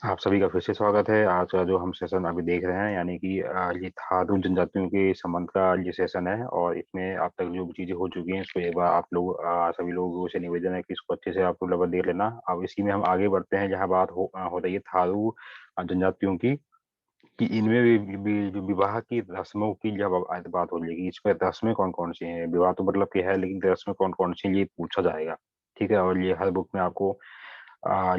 आप सभी का फिर से स्वागत है। आज का जो हम सेशन अभी देख रहे हैं यानी कि ये थारू जनजातियों के संबंध का ये सेशन है और इसमें अब तक जो भी चीजें हो चुकी हैं इसको एक बार आप लोग सभी लोगों से निवेदन है कि इसको अच्छे से आप लोग लगभग देख लेना। अब इसी में हम आगे बढ़ते हैं जहाँ बात हो रही है थारू जनजातियों की कि इनमें भी जो विवाह की रस्मों की जब आज बात हो जाएगी इसमें रस्में कौन कौन सी हैं। विवाह तो मतलब क्या है लेकिन रस्में कौन कौन सी ये पूछा जाएगा। ठीक है, और ये हर बुक में आपको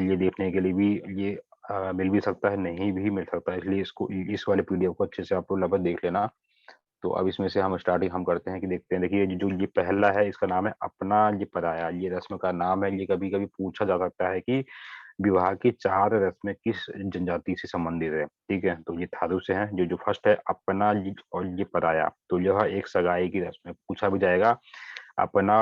ये देखने के लिए भी ये मिल भी सकता है, नहीं भी मिल सकता है, इसलिए इसको इस वाले पीडीएफ को अच्छे से आप लोग लगभग देख लेना। तो अब इसमें से हम स्टार्टिंग हम करते हैं कि देखते हैं। देखिए जो ये पहला है इसका नाम है अपना ये पराया। ये रस्म का नाम है। ये कभी कभी पूछा जा सकता है कि विवाह की 4 रस्में किस जनजाति से संबंधित है। ठीक है, तो ये थारू से है। जो जो फर्स्ट है अपना और ये पराया, तो यह एक सगाई की रस्म है। पूछा भी जाएगा अपना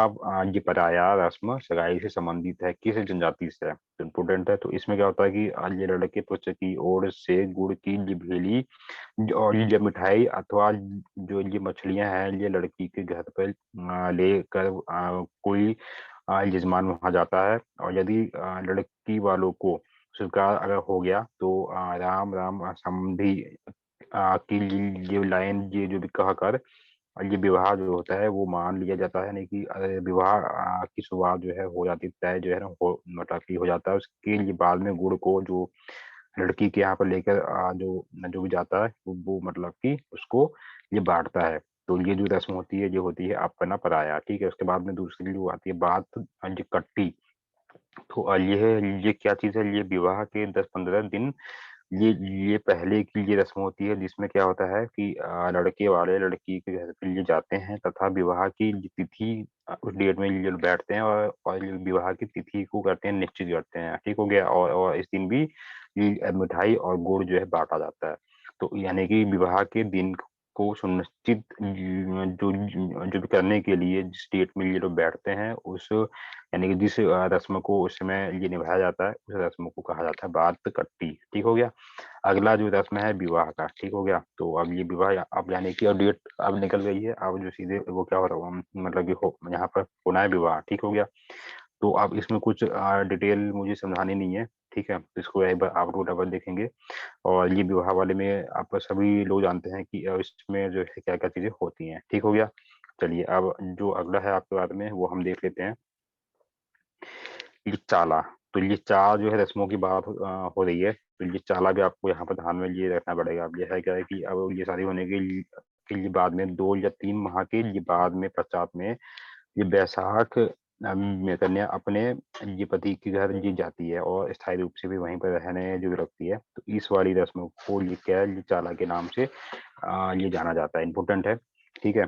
ये पराया रस्म सगाई से संबंधित है, किस जनजाति से है, तो इम्पोर्टेंट है। तो इसमें क्या होता है कि ये लड़के पक्ष की ओर से गुड़ की ये भेली और ये मिठाई अथवा जो ये मछलियां हैं ये लड़की के घर पर लेकर कोई यजमान वहां जाता है। और यदि लड़की वालों को स्वीकार अगर हो गया तो राम राम समधी की ये लाइन ये जो भी कह कर ये विवाह जो होता है वो मान लिया जाता है। नहीं कि विवाह की शुरुआत जो है हो जाती तय जो है ना हो मतलब कि हो जाता है। उसके लिए बाद में गुड़ को जो लड़की के यहाँ पर लेकर जो जो भी जाता है वो मतलब कि उसको ये बांटता है। तो ये जो रस्म होती है ये होती है अपना पराया। ठीक है, उसके बाद में दूसरी जो आती है बात ये कट्टी। तो ये क्या चीज है। ये विवाह के 10-15 दिन ये ये पहले की ये रस्म होती है जिसमें क्या होता है कि लड़के वाले लड़की के घर के लिए जाते हैं तथा विवाह की ये तिथि उस डेट में ये लोग बैठते हैं और ये विवाह की तिथि को करते हैं, निश्चित करते हैं। ठीक हो गया। और इस दिन भी ये मिठाई और गुड़ जो है बांटा जाता है। तो यानी कि विवाह के दिन को सुनिश्चित जो जो भी करने के लिए जिस डेट में ये लोग बैठते हैं उस यानी कि जिस रस्म को उस समय ये निभाया जाता है उस रस्म को कहा जाता है बात कट्टी। ठीक हो गया। अगला जो रस्म है विवाह का। ठीक हो गया। तो अब ये विवाह अब यानी कि अब डेट अब निकल गई है। अब जो सीधे वो क्या हो रहा है मतलब कि हो यहाँ पर होना है विवाह। ठीक हो गया। तो अब इसमें कुछ डिटेल मुझे समझानी नहीं है। ठीक है, तो इसको एक बार आप लोग डबल देखेंगे। और ये विवाह वाले में आप सभी लोग जानते हैं कि इसमें जो है क्या क्या चीजें होती हैं। ठीक हो गया। चलिए अब जो अगला है आपके बारे में वो हम देख लेते हैं। ये चाला। तो ये चार जो है रस्मों की बात हो रही है। तो ये चाला भी आपको यहाँ पर ध्यान में ये रखना पड़ेगा। अब ये है क्या है कि अब ये शादी होने के लिए बाद में 2 या 3 माह के लिए बाद में पश्चात में ये बैसाख में कन्या अपने ये पति के घर ये जाती है और स्थायी रूप से भी वहीं पर रहने जो लगती है। तो इस वाली रस्म को ये क्या है ये चाला के नाम से ये जाना जाता है। इम्पोर्टेंट है। ठीक है,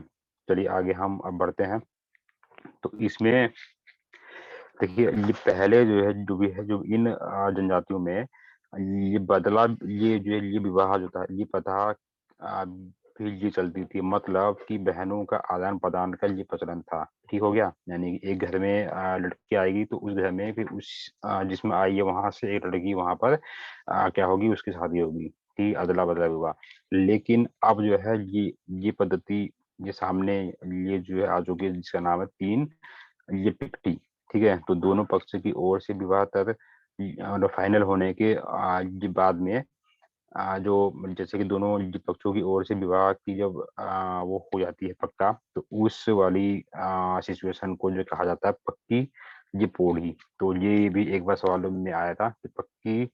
चलिए आगे हम अब बढ़ते हैं। तो इसमें देखिए ये पहले जो भी है जो इन जनजातियों में ये बदला ये जो है ये विवाह जो था ये प्रथा भी ये चलती थी। मतलब कि बहनों का आदान प्रदान का ये प्रचलन था। ठीक हो गया। यानी कि एक घर में लड़की आएगी तो उस घर में फिर उस जिसमें आई है वहां से एक लड़की वहां पर क्या होगी उसकी शादी होगी। ठीक, अदला बदला विवाह। लेकिन अब जो है ये पद्धति ये सामने ये जो है आ चुकी है जिसका नाम है तीन ये पिपटी। ठीक है, तो दोनों पक्ष की ओर से विवाह तक मतलब फाइनल होने के ये बाद में जो जैसे कि दोनों ये पक्षों की ओर से विवाह की जब वो हो जाती है पक्का तो उस वाली सिचुएशन को जो कहा जाता है पक्की ये पोड़ी। तो ये भी एक बार सवालों में आया था कि पक्की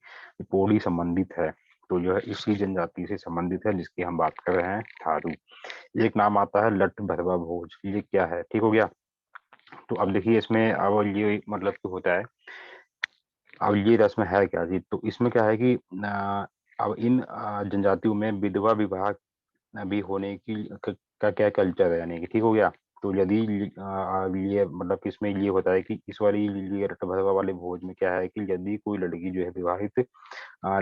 पोड़ी संबंधित है। तो जो है इसी जनजाति से संबंधित है जिसकी हम बात कर रहे हैं थारू। एक नाम आता है लठ भरवा भोज। ये क्या है। ठीक हो गया। तो अब देखिए इसमें अब ये मतलब कि होता है अब ये रस्म है क्या जी। तो इसमें क्या है कि अब इन जनजातियों में विधवा विवाह भी होने की का क्या कल्चर है यानी कि। ठीक हो गया। तो यदि ये मतलब कि इसमें ये होता है कि इस वाली ये भरवा वाले भोज में क्या है कि यदि कोई लड़की जो है विवाहित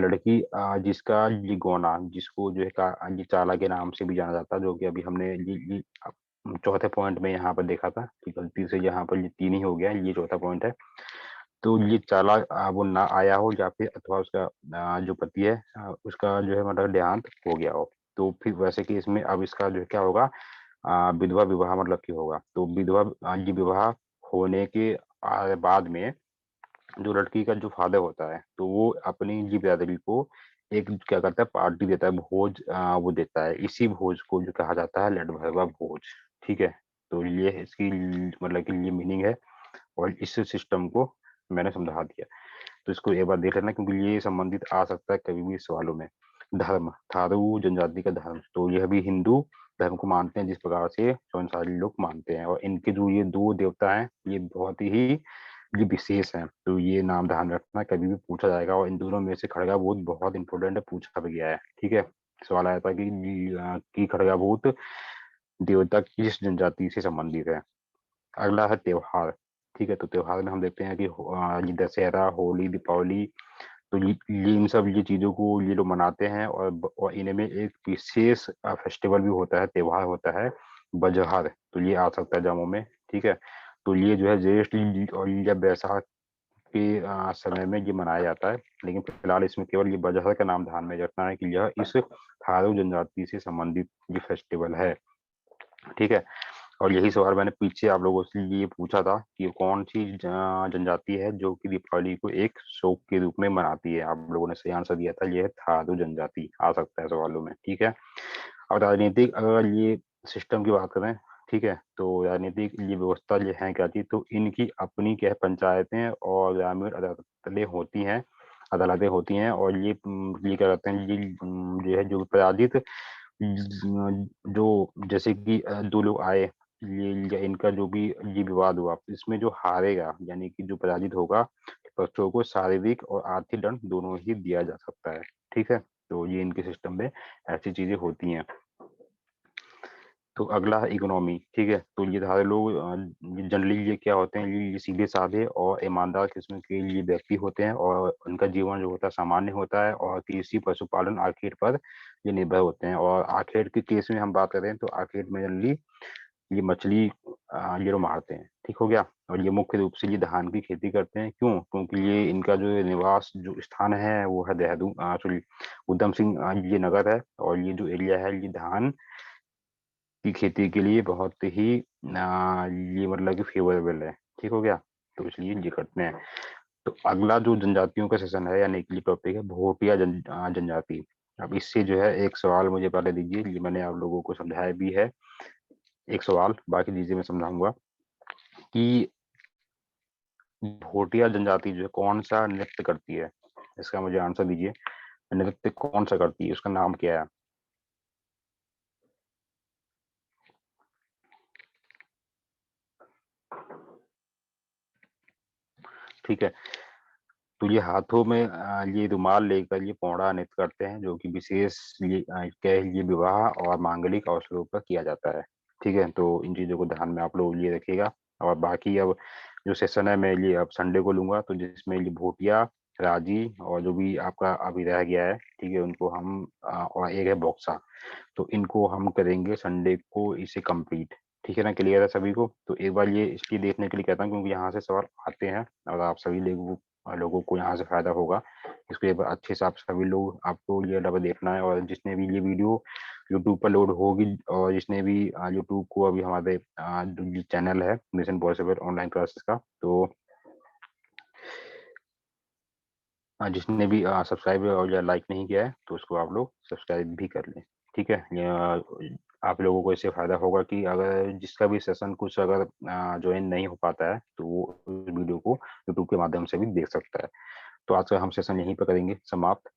लड़की जिसका ये गौना जिसको जो है ये चाला के नाम से भी जाना जाता है जो कि अभी हमने ये चौथे पॉइंट में यहाँ पर देखा था कि गलती से यहाँ पर ये 3 ही हो गया। ये चौथा पॉइंट है। तो ये चाला वो ना आया हो या फिर अथवा उसका जो पति है उसका जो है मतलब देहांत हो गया हो। तो फिर वैसे कि इसमें अब इसका जो है क्या होगा विधवा विवाह मतलब की होगा। तो विधवा ये विवाह होने के बाद में जो लड़की का जो फादर होता है, तो वो अपनी जी बिरादरी को एक क्या करता है, पार्टी देता है, भोज वो देता है। इसी भोज को जो कहा जाता है लठ भरवा भोज, ठीक है? तो ये इसकी मतलब कि ये मीनिंग है, और इस सिस्टम को मैंने समझा दिया। तो इसको एक बार देख लेना, क्योंकि ये संबंधित आ सकता है कभी भी सवालों में। धर्म, थारू जनजाति का धर्म, तो यह भी हिंदू धर्म को मानते हैं, जिस प्रकार से जौनसारी लोग मानते हैं। और इनके जो ये दो देवता हैं, ये बहुत ही ये विशेष हैं। तो ये नाम ध्यान रखना, कभी भी पूछा जाएगा। और इन दोनों में से खड़गाभूत बहुत इंपॉर्टेंट है, पूछा भी गया है, ठीक है? सवाल आया था कि खड़गाभूत देवता किस जनजाति से संबंधित है। अगला है त्योहार, ठीक है? तो त्योहार में हम देखते हैं कि ये दशहरा, होली, दीपावली, तो ये इन सब ये चीजों को ये लोग मनाते हैं। और इनमें एक विशेष फेस्टिवल भी होता है, त्योहार होता है बजहर। तो ये आ सकता है जम्मू में, ठीक है? तो ये जो है ज्येष्ठ और या बैसाख के समय में ये मनाया जाता है। लेकिन फिलहाल इसमें केवल ये बजहर का नाम ध्यान में रखना है कि यह इस थारू जनजाति से संबंधित ये फेस्टिवल है, ठीक है? और यही सवाल मैंने पीछे आप लोगों से ये पूछा था कि कौन सी जनजाति है जो कि दीपावली को एक शौक के रूप में मनाती है। आप लोगों ने सही आंसर दिया था, ये है थारू जनजाति। आ सकता है सवालों में, ठीक है? और राजनीतिक अगर ये सिस्टम की बात करें, ठीक है, तो राजनीतिक ये व्यवस्था ये है क्या चीज, तो इनकी अपनी क्या है, पंचायतें और ग्रामीण अदालतें होती हैं, अदालतें होती हैं। और ये क्या कहते हैं, ये है जो पराजित जो जैसे कि दो लोग आए, ये या इनका जो भी ये विवाद हुआ, इसमें जो हारेगा यानी कि जो पराजित होगा, पक्षों को शारीरिक और आर्थिक दंड दोनों ही दिया जा सकता है, ठीक है? तो ये इनके सिस्टम में ऐसी चीजें होती हैं। तो अगला है इकोनॉमी, ठीक है? तो ये सारे लोग जनरली ये क्या होते हैं, ये सीधे साधे और ईमानदार किस्म के ये व्यक्ति होते हैं, और उनका जीवन जो होता है सामान्य होता है, और कृषि, पशुपालन, आखेट पर ये निर्भर होते हैं। और आखेट के केस में हम बात करें तो आखेट में जनरली ये मछली ये लोग मारते हैं, ठीक हो गया? और ये मुख्य रूप से ये धान की खेती करते हैं। क्यों? क्योंकि ये इनका जो निवास जो स्थान है वो है देहरादून, सॉरी, उधम सिंह ये नगर है। और ये जो एरिया है ये धान की खेती के लिए बहुत ही ये मतलब कि फेवरेबल है, ठीक हो गया? तो इसलिए ये करते हैं। तो अगला जो जनजातियों का सेशन है, यानी कि टॉपिक है भोटिया जनजाति। अब इससे जो है एक सवाल मुझे पहले दीजिए, ये मैंने आप लोगों को समझाया भी है। एक सवाल, बाकी चीजें मैं समझाऊंगा कि भोटिया जनजाति जो है कौन सा नृत्य करती है। इसका मुझे आंसर दीजिए, नृत्य कौन सा करती है, उसका नाम क्या है? ठीक है, तो ये हाथों में ये रुमाल लेकर ये पौड़ा नृत्य करते हैं, जो कि विशेष ये क्या है, ये विवाह और मांगलिक अवसरों पर किया जाता है, ठीक है? तो इन चीजों को ध्यान में आप लोग ये रखिएगा। और बाकी अब जो सेशन है मैं ये अब संडे को लूंगा, तो जिसमें ये भोटिया, राजी और जो भी आपका अभी रह गया है, ठीक है, उनको हम और एक है बॉक्सा, तो इनको हम करेंगे संडे को इसे कंप्लीट, ठीक है ना? क्लियर है सभी को? तो एक बार ये इसलिए देखने के लिए कहता हूँ क्योंकि यहाँ से सवाल आते हैं, और आप सभी लोगों को यहाँ से फायदा होगा। इसको एक बार अच्छे से आप सभी लोग आपको ये डबल देखना है। और जिसने भी ये वीडियो यूट्यूब पर लोड होगी, और जिसने भी यूट्यूब को अभी हमारे जो चैनल है मिशन पॉसिबल ऑनलाइन क्लासेस का, तो जिसने भी सब्सक्राइब और या लाइक नहीं किया है, तो उसको आप लोग सब्सक्राइब भी कर लें, ठीक है? आप लोगों को इससे फायदा होगा कि अगर जिसका भी सेशन कुछ अगर ज्वाइन नहीं हो पाता है, तो वो उस वीडियो को यूट्यूब के माध्यम से भी देख सकता है। तो आज का हम सेशन यहीं पर करेंगे समाप्त।